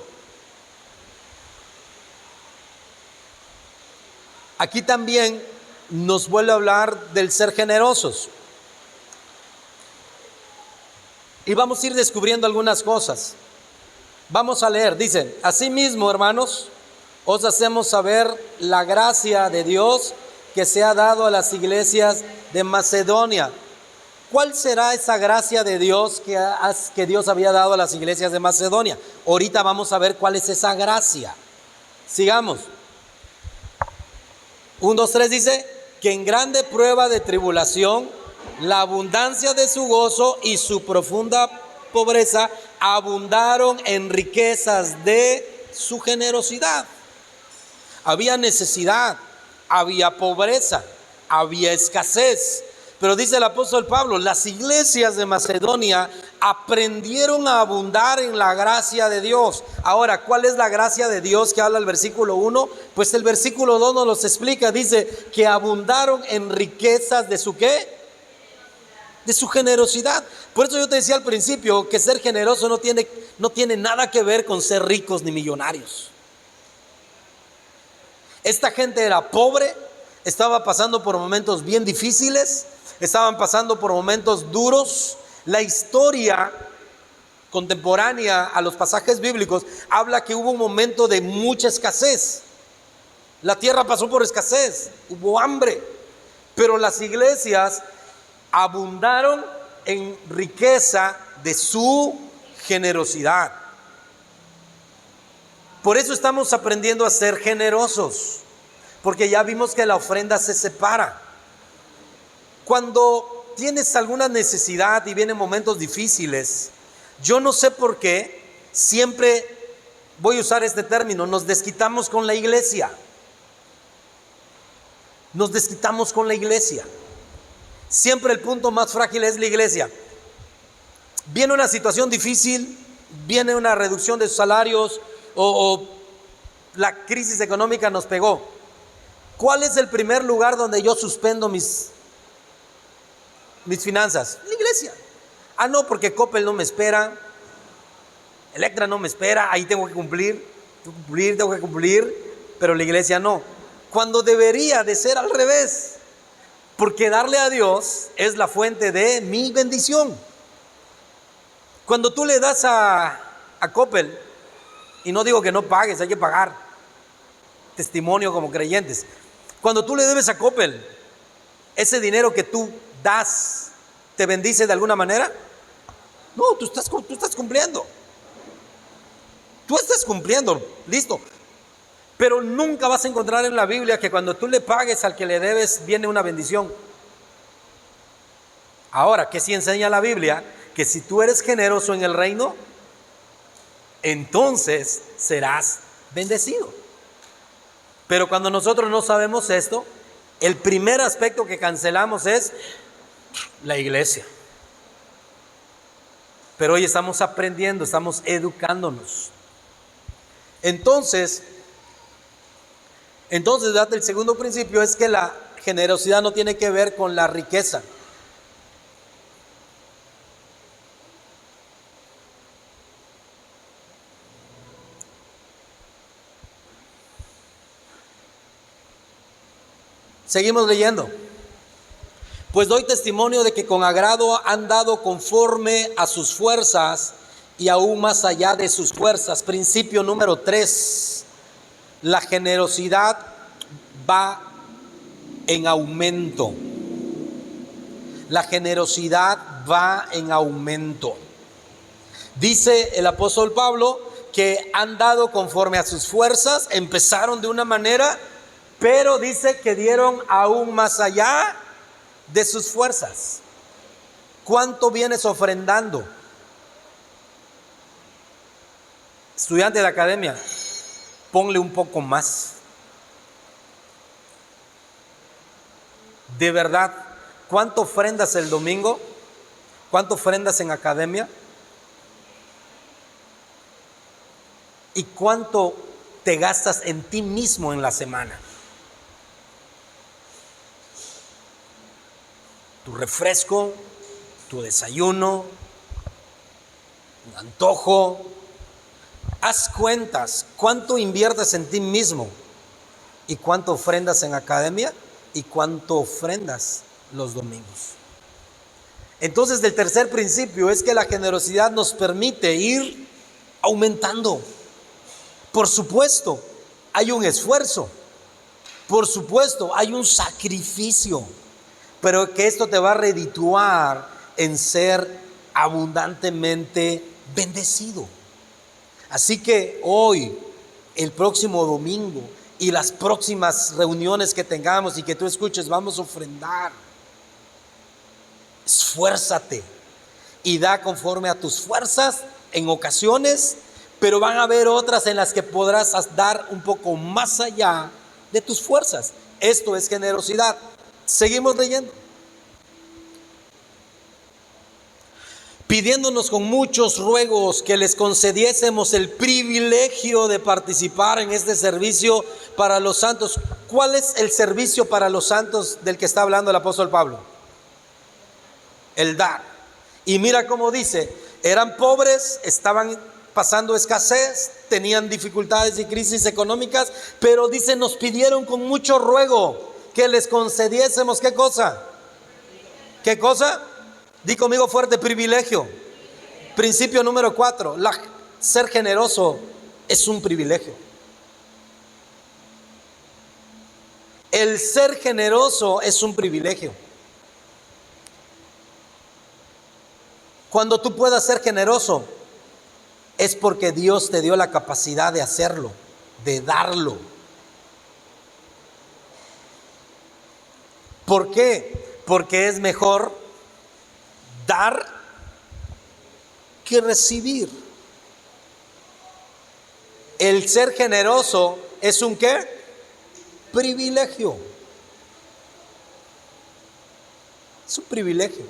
Aquí también nos vuelve a hablar del ser generosos. Y vamos a ir descubriendo algunas cosas. Vamos a leer, dice, asimismo, hermanos, os hacemos saber la gracia de Dios que se ha dado a las iglesias de Macedonia. ¿Cuál será esa gracia de Dios que Dios había dado a las iglesias de Macedonia? Ahorita vamos a ver cuál es esa gracia. Sigamos. 1, 2, 3 dice, que en grande prueba de tribulación, la abundancia de su gozo y su profunda pobreza abundaron en riquezas de su generosidad. Había necesidad, había pobreza, había escasez. Pero dice el apóstol Pablo, las iglesias de Macedonia aprendieron a abundar en la gracia de Dios. Ahora, ¿cuál es la gracia de Dios que habla el versículo 1? Pues el versículo 2 nos los explica. Dice que abundaron en riquezas de su ¿qué? De su generosidad. Por eso yo te decía al principio que ser generoso no tiene nada que ver con ser ricos ni millonarios. Esta gente era pobre, estaba pasando por momentos bien difíciles, estaban pasando por momentos duros. La historia contemporánea a los pasajes bíblicos habla que hubo un momento de mucha escasez. La tierra pasó por escasez, hubo hambre, pero las iglesias abundaron en riqueza de su generosidad. Por eso estamos aprendiendo a ser generosos, porque ya vimos que la ofrenda se separa. Cuando tienes alguna necesidad y vienen momentos difíciles, yo no sé por qué, siempre voy a usar este término, nos desquitamos con la iglesia. Nos desquitamos con la iglesia. Siempre el punto más frágil es la iglesia. Viene una situación difícil, viene una reducción de sus salarios o la crisis económica nos pegó. ¿Cuál es el primer lugar donde yo suspendo mis finanzas? La iglesia. No, porque Coppel no me espera, Electra no me espera, ahí tengo que cumplir, pero la iglesia no. Cuando debería de ser al revés, porque darle a Dios es la fuente de mi bendición. Cuando tú le das a Coppel, y no digo que no pagues, hay que pagar, testimonio como creyentes. Cuando tú le debes a Coppel, ese dinero que tú das, ¿te bendice de alguna manera? No, tú estás cumpliendo. Tú estás cumpliendo, listo. Pero nunca vas a encontrar en la Biblia que cuando tú le pagues al que le debes, viene una bendición. Ahora, ¿qué sí enseña la Biblia? Que si tú eres generoso en el reino, entonces serás bendecido. Pero cuando nosotros no sabemos esto, el primer aspecto que cancelamos es la iglesia. Pero hoy estamos aprendiendo, estamos educándonos. Entonces, el segundo principio es que la generosidad no tiene que ver con la riqueza. Seguimos leyendo. Pues doy testimonio de que con agrado han dado conforme a sus fuerzas y aún más allá de sus fuerzas. Principio número 3. La generosidad va en aumento. La generosidad va en aumento. Dice el apóstol Pablo que han dado conforme a sus fuerzas, empezaron de una manera, pero dice que dieron aún más allá de sus fuerzas. ¿Cuánto vienes ofrendando? Estudiante de la academia, ponle un poco más. De verdad, ¿cuánto ofrendas el domingo? ¿Cuánto ofrendas en academia? ¿Y cuánto te gastas en ti mismo en la semana? Tu refresco, tu desayuno, un antojo. Haz cuentas, ¿cuánto inviertes en ti mismo? ¿Y cuánto ofrendas en academia? ¿Y cuánto ofrendas los domingos? Entonces, el tercer principio es que la generosidad nos permite ir aumentando. Por supuesto, hay un esfuerzo. Por supuesto, hay un sacrificio. Pero que esto te va a redituar en ser abundantemente bendecido. Así que hoy, el próximo domingo y las próximas reuniones que tengamos y que tú escuches, vamos a ofrendar. Esfuérzate y da conforme a tus fuerzas en ocasiones, pero van a haber otras en las que podrás dar un poco más allá de tus fuerzas. Esto es generosidad. Seguimos leyendo. Pidiéndonos con muchos ruegos que les concediésemos el privilegio de participar en este servicio para los santos. ¿Cuál es el servicio para los santos del que está hablando el apóstol Pablo? El dar. Y mira cómo dice, eran pobres, estaban pasando escasez, tenían dificultades y crisis económicas, pero dice, nos pidieron con mucho ruego que les concediésemos, ¿qué cosa? ¿Qué cosa? Di conmigo fuerte, privilegio. Principio número 4, ser generoso es un privilegio. El ser generoso es un privilegio. Cuando tú puedas ser generoso, es porque Dios te dio la capacidad de hacerlo, de darlo. ¿Por qué? Porque es mejor dar que recibir. El ser generoso es un ¿qué? Privilegio. Es un privilegio.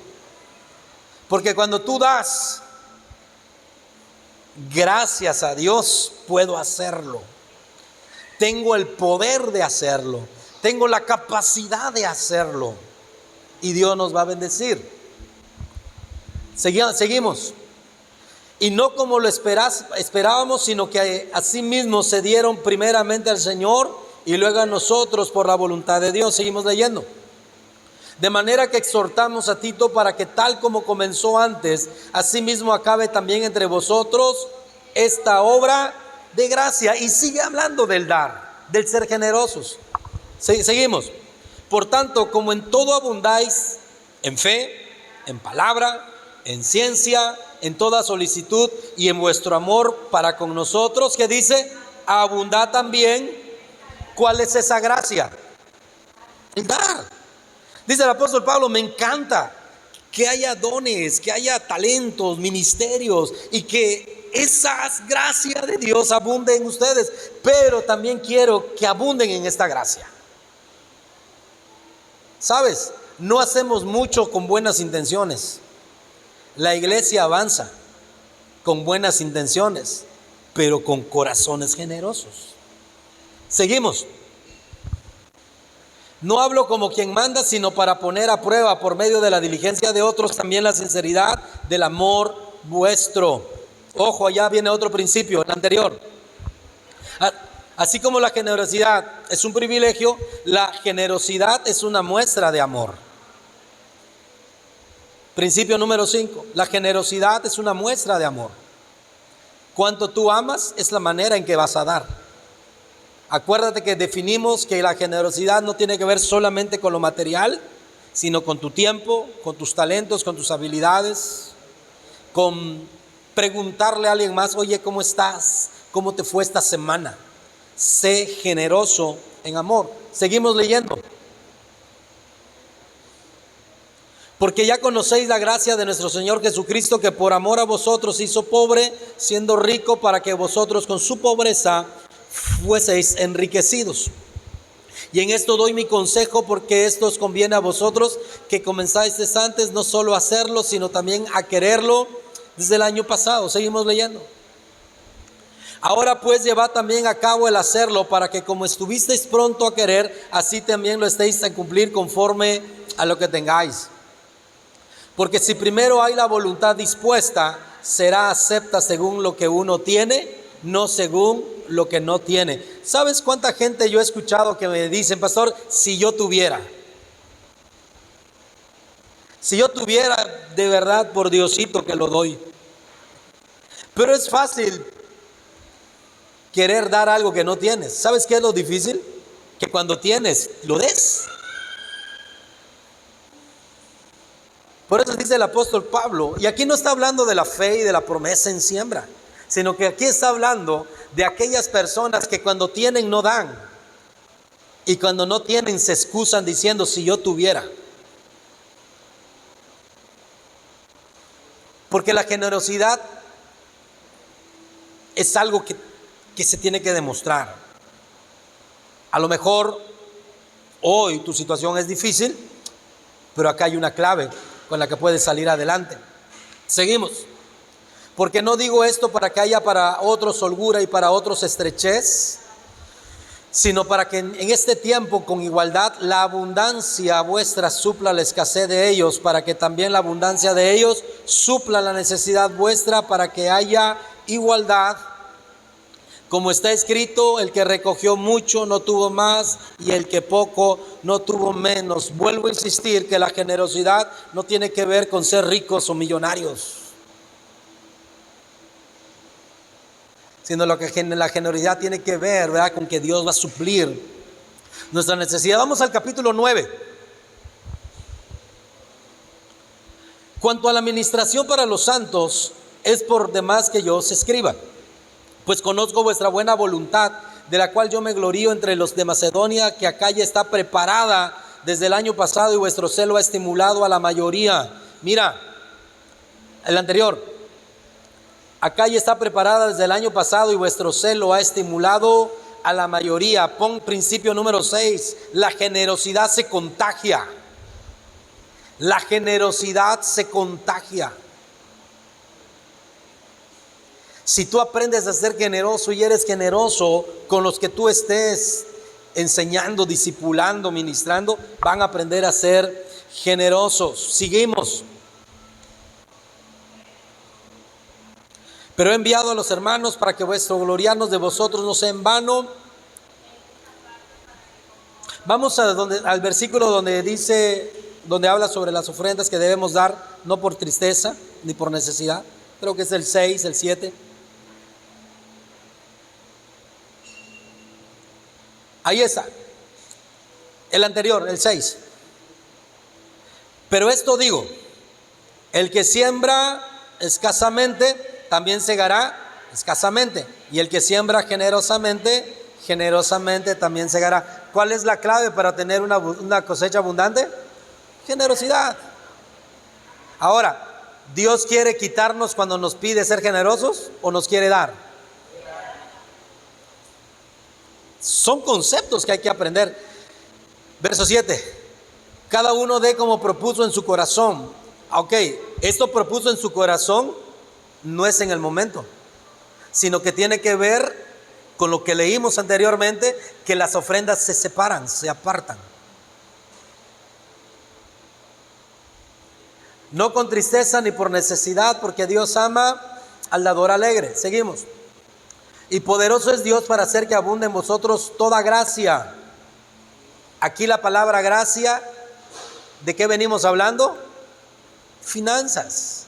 Porque cuando tú das, gracias a Dios puedo hacerlo. Tengo el poder de hacerlo. Tengo la capacidad de hacerlo. Y Dios nos va a bendecir. Seguimos. Y no como lo esperábamos, sino que asimismo se dieron primeramente al Señor y luego a nosotros por la voluntad de Dios. Seguimos leyendo. De manera que exhortamos a Tito para que tal como comenzó antes, asimismo acabe también entre vosotros esta obra de gracia. Y sigue hablando del dar, del ser generosos. Seguimos. Por tanto, como en todo abundáis, en fe, en palabra, en ciencia, en toda solicitud y en vuestro amor para con nosotros, que dice, abundad también. ¿Cuál es esa gracia? El dar. Dice el apóstol Pablo, me encanta que haya dones, que haya talentos, ministerios y que esas gracias de Dios abunden en ustedes, pero también quiero que abunden en esta gracia. ¿Sabes? No hacemos mucho con buenas intenciones. La iglesia avanza con buenas intenciones, pero con corazones generosos. Seguimos. No hablo como quien manda, sino para poner a prueba por medio de la diligencia de otros también la sinceridad del amor vuestro. Ojo, allá viene otro principio, el anterior. Así como la generosidad es un privilegio, la generosidad es una muestra de amor. Principio número 5, la generosidad es una muestra de amor. Cuanto tú amas es la manera en que vas a dar. Acuérdate que definimos que la generosidad no tiene que ver solamente con lo material, sino con tu tiempo, con tus talentos, con tus habilidades, con preguntarle a alguien más, oye, ¿cómo estás? ¿Cómo te fue esta semana? Sé generoso en amor. Seguimos leyendo. Porque ya conocéis la gracia de nuestro Señor Jesucristo, que por amor a vosotros hizo pobre, siendo rico, para que vosotros con su pobreza fueseis enriquecidos. Y en esto doy mi consejo, porque esto os conviene a vosotros, que comenzáis antes no solo a hacerlo, sino también a quererlo desde el año pasado. Seguimos leyendo. Ahora pues llevad también a cabo el hacerlo, para que como estuvisteis pronto a querer, así también lo estéis a cumplir conforme a lo que tengáis. Porque si primero hay la voluntad dispuesta, será acepta según lo que uno tiene, no según lo que no tiene. ¿Sabes cuánta gente yo he escuchado que me dicen, pastor, si yo tuviera? Si yo tuviera, de verdad, por Diosito que lo doy. Pero es fácil querer dar algo que no tienes. ¿Sabes qué es lo difícil? Que cuando tienes, lo des. Por eso dice el apóstol Pablo, y aquí no está hablando de la fe y de la promesa en siembra, sino que aquí está hablando de aquellas personas que cuando tienen no dan, y cuando no tienen se excusan diciendo, si yo tuviera. Porque la generosidad es algo que se tiene que demostrar. A lo mejor hoy tu situación es difícil, pero acá hay una clave con la que puedes salir adelante. Seguimos. Porque no digo esto para que haya para otros holgura y para otros estrechez, sino para que en este tiempo con igualdad la abundancia vuestra supla la escasez de ellos, para que también la abundancia de ellos supla la necesidad vuestra, para que haya igualdad. Como está escrito, el que recogió mucho no tuvo más, y el que poco no tuvo menos. Vuelvo a insistir que la generosidad no tiene que ver con ser ricos o millonarios, sino lo que la generosidad tiene que ver, ¿verdad?, con que Dios va a suplir nuestra necesidad. Vamos al capítulo 9. Cuanto a la administración para los santos, es por demás que yo os escriba, pues conozco vuestra buena voluntad, de la cual yo me glorío entre los de Macedonia, que acá ya está preparada desde el año pasado, y vuestro celo ha estimulado a la mayoría. Mira, el anterior. Acá ya está preparada desde el año pasado, y vuestro celo ha estimulado a la mayoría. Pon principio número 6. La generosidad se contagia. La generosidad se contagia. Si tú aprendes a ser generoso y eres generoso con los que tú estés enseñando, discipulando, ministrando, van a aprender a ser generosos. Seguimos. Pero he enviado a los hermanos para que vuestro gloriarnos de vosotros no sea en vano. Vamos al versículo donde dice, donde habla sobre las ofrendas que debemos dar, no por tristeza ni por necesidad. Creo que es el 6, el 7. Ahí está. El anterior, el 6. Pero esto digo, el que siembra escasamente, también segará escasamente, y el que siembra generosamente, generosamente también segará. ¿Cuál es la clave para tener una cosecha abundante? Generosidad. Ahora, ¿Dios quiere quitarnos cuando nos pide ser generosos o nos quiere dar? Son conceptos que hay que aprender. Verso 7. Cada uno dé como propuso en su corazón. Ok, esto propuso en su corazón no es en el momento, sino que tiene que ver con lo que leímos anteriormente, que las ofrendas se separan, se apartan. No con tristeza ni por necesidad, porque Dios ama al dador alegre. Seguimos. Y poderoso es Dios para hacer que abunde en vosotros toda gracia. Aquí la palabra gracia, ¿de qué venimos hablando? Finanzas.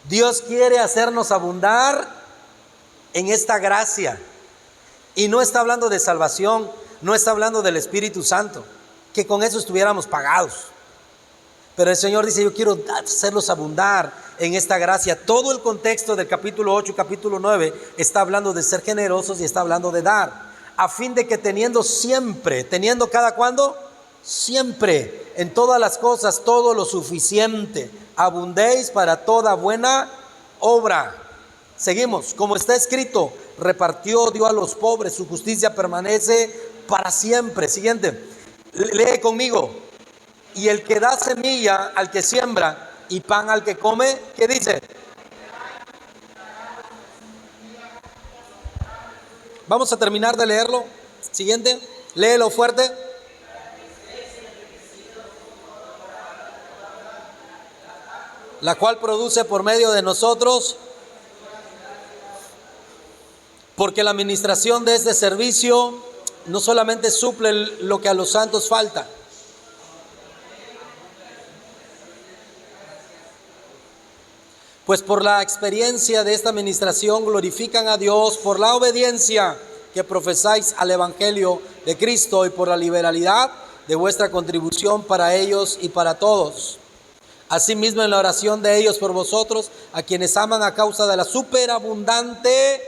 Dios quiere hacernos abundar en esta gracia. Y no está hablando de salvación, no está hablando del Espíritu Santo, que con eso estuviéramos pagados. Pero el Señor dice, yo quiero hacerlos abundar en esta gracia. Todo el contexto del capítulo 8 y capítulo 9 está hablando de ser generosos y está hablando de dar. A fin de que teniendo siempre, teniendo cada cuando, siempre, en todas las cosas, todo lo suficiente, abundéis para toda buena obra. Seguimos. Como está escrito, repartió, dio a los pobres, su justicia permanece para siempre. Siguiente. Lee conmigo. Y el que da semilla al que siembra y pan al que come, ¿qué dice? Vamos a terminar de leerlo. Siguiente. Léelo fuerte. La cual produce por medio de nosotros, porque la administración de este servicio no solamente suple lo que a los santos falta, pues por la experiencia de esta administración glorifican a Dios por la obediencia que profesáis al Evangelio de Cristo y por la liberalidad de vuestra contribución para ellos y para todos. Asimismo, en la oración de ellos por vosotros, a quienes aman a causa de la superabundante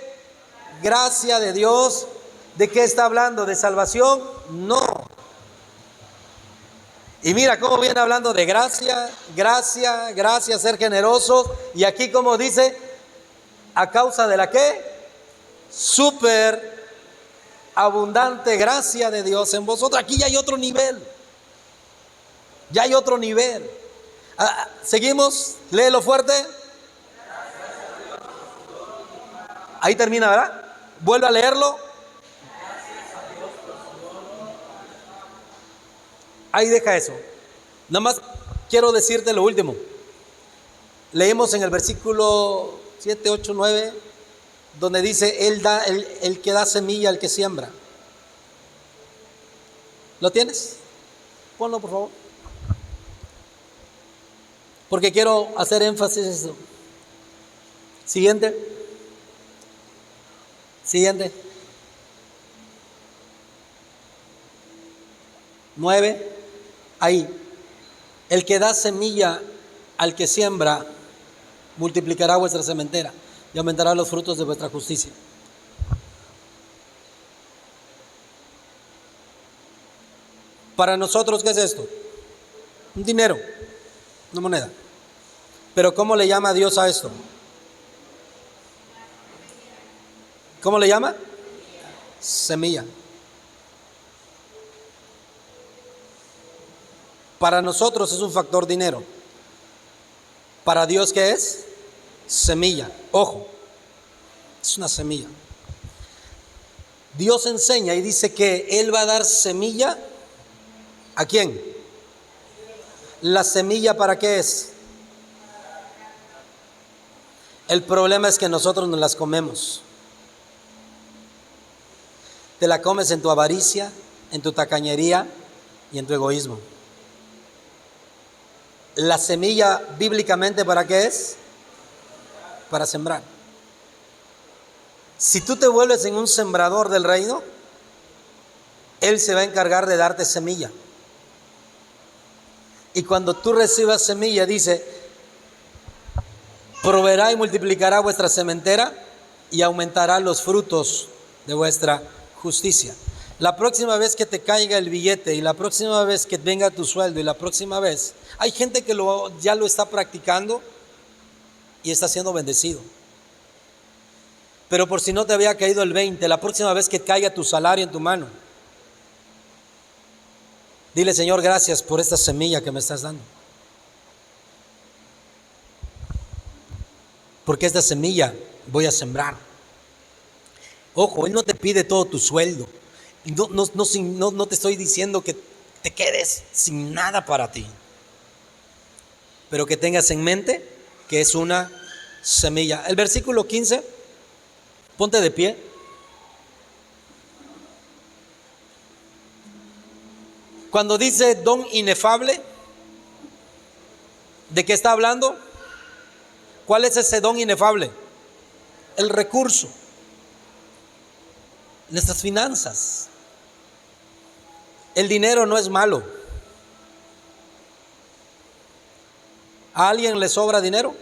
gracia de Dios. ¿De qué está hablando? ¿De salvación? No. Y mira cómo viene hablando de gracia, gracia, gracia, ser generosos. Y aquí como dice, ¿A causa de la qué? Súper abundante gracia de Dios en vosotros. Aquí ya hay otro nivel. Ya hay otro nivel. Seguimos, léelo fuerte. Ahí termina, ¿verdad? Vuelve a leerlo. Ahí deja eso. Nada más quiero decirte lo último. Leemos en el versículo 7, 8, 9, donde dice, Él da, el que da semilla al que siembra. ¿Lo tienes? Ponlo, por favor. Porque quiero hacer énfasis en eso. Siguiente. Siguiente. 9. Ahí. El que da semilla al que siembra, multiplicará vuestra sementera y aumentará los frutos de vuestra justicia. Para nosotros, ¿qué es esto? Un dinero, una moneda. Pero ¿cómo le llama Dios a esto? ¿Cómo le llama? Semilla. Para nosotros es un factor dinero. Para Dios, ¿qué es? Semilla. Ojo, es una semilla. Dios enseña y dice que Él va a dar semilla. ¿A quién? ¿La semilla para qué es? El problema es que nosotros nos las comemos. Te la comes en tu avaricia, en tu tacañería y en tu egoísmo. La semilla bíblicamente ¿para qué es? Para sembrar. Si tú te vuelves en un sembrador del reino, Él se va a encargar de darte semilla. Y cuando tú recibas semilla, dice, proveerá y multiplicará vuestra sementera y aumentará los frutos de vuestra justicia. La próxima vez que te caiga el billete y la próxima vez que venga tu sueldo y la próxima vez, hay gente que ya lo está practicando y está siendo bendecido. Pero por si no te había caído el 20, la próxima vez que caiga tu salario en tu mano, dile, Señor, gracias por esta semilla que me estás dando. Porque esta semilla voy a sembrar. Ojo, Él no te pide todo tu sueldo. No te estoy diciendo que te quedes sin nada para ti. Pero que tengas en mente que es una semilla. El versículo 15, ponte de pie. Cuando dice don inefable, ¿de qué está hablando? ¿Cuál es ese don inefable? El recurso. Nuestras finanzas. El dinero no es malo. ¿A alguien le sobra dinero?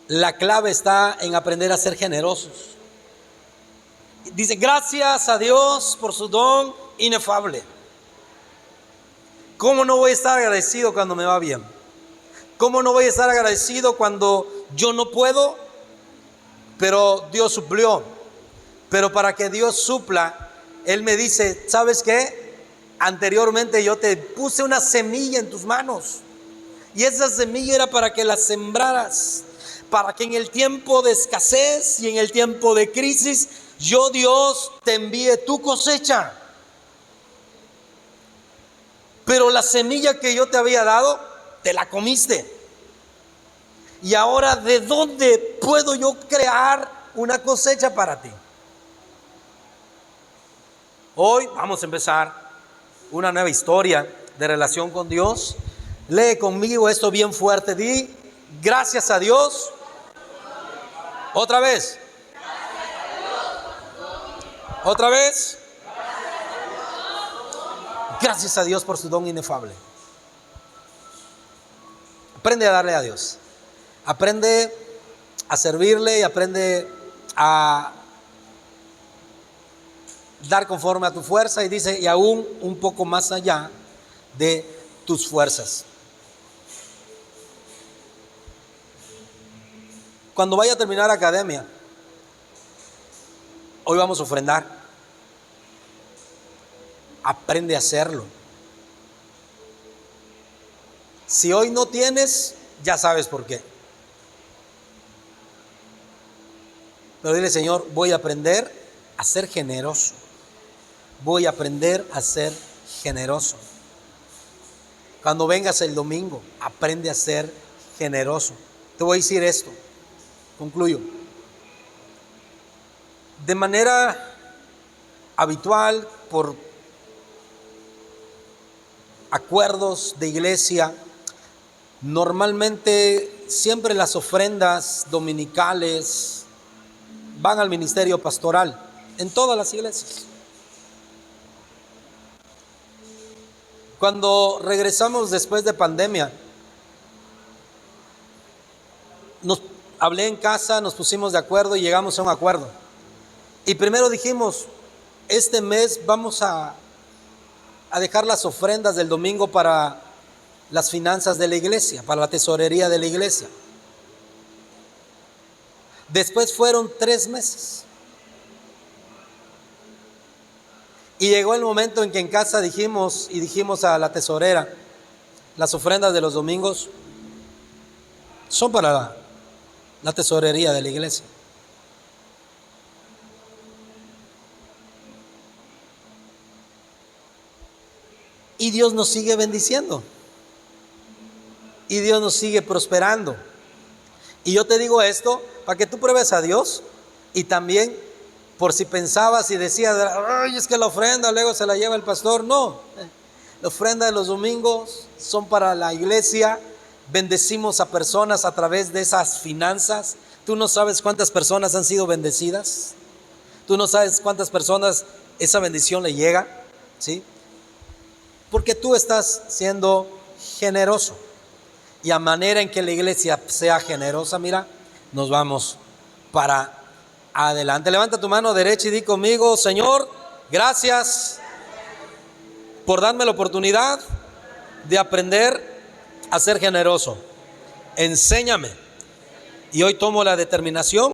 La clave está en aprender a ser generosos. Dice, gracias a Dios por su don inefable. ¿Cómo no voy a estar agradecido cuando me va bien? ¿Cómo no voy a estar agradecido cuando yo no puedo, pero Dios suplió? Pero para que Dios supla, Él me dice, ¿sabes qué? Anteriormente yo te puse una semilla en tus manos. Y esa semilla era para que la sembraras. Para que en el tiempo de escasez y en el tiempo de crisis, yo, Dios, te envíe tu cosecha. Pero la semilla que yo te había dado, te la comiste. Y ahora, ¿de dónde puedo yo crear una cosecha para ti? Hoy vamos a empezar una nueva historia de relación con Dios. Lee conmigo esto bien fuerte. Di, gracias a Dios. Otra vez. Otra vez. Gracias a Dios por su don inefable. Aprende a darle a Dios. Aprende a servirle y aprende a dar conforme a tu fuerza. Y dice, y aún un poco más allá de tus fuerzas. Cuando vaya a terminar academia, hoy vamos a ofrendar. Aprende a hacerlo. Si hoy no tienes, ya sabes por qué. Pero dile, Señor, voy a aprender a ser generoso. Voy a aprender a ser generoso. Cuando vengas el domingo, aprende a ser generoso. Te voy a decir esto, concluyo. De manera habitual, por acuerdos de iglesia, normalmente siempre las ofrendas dominicales van al ministerio pastoral en todas las iglesias. Cuando regresamos después de pandemia, hablé en casa, nos pusimos de acuerdo y llegamos a un acuerdo. Y primero dijimos, este mes vamos a dejar las ofrendas del domingo para las finanzas de la iglesia, para la tesorería de la iglesia. Después fueron 3 meses. Y llegó el momento en que en casa dijimos a la tesorera, las ofrendas de los domingos son para la tesorería de la iglesia. Y Dios nos sigue bendiciendo. Y Dios nos sigue prosperando. Y yo te digo esto para que tú pruebes a Dios. Y también por si pensabas y decías, ay, es que la ofrenda luego se la lleva el pastor. No, la ofrenda de los domingos son para la iglesia. Bendecimos a personas a través de esas finanzas. Tú no sabes cuántas personas han sido bendecidas. Tú no sabes cuántas personas esa bendición le llega, ¿sí? Porque tú estás siendo generoso. Y a manera en que la iglesia sea generosa, mira, nos vamos para adelante. Levanta tu mano derecha y di conmigo, Señor, gracias por darme la oportunidad de aprender a ser generoso. Enséñame. Y hoy tomo la determinación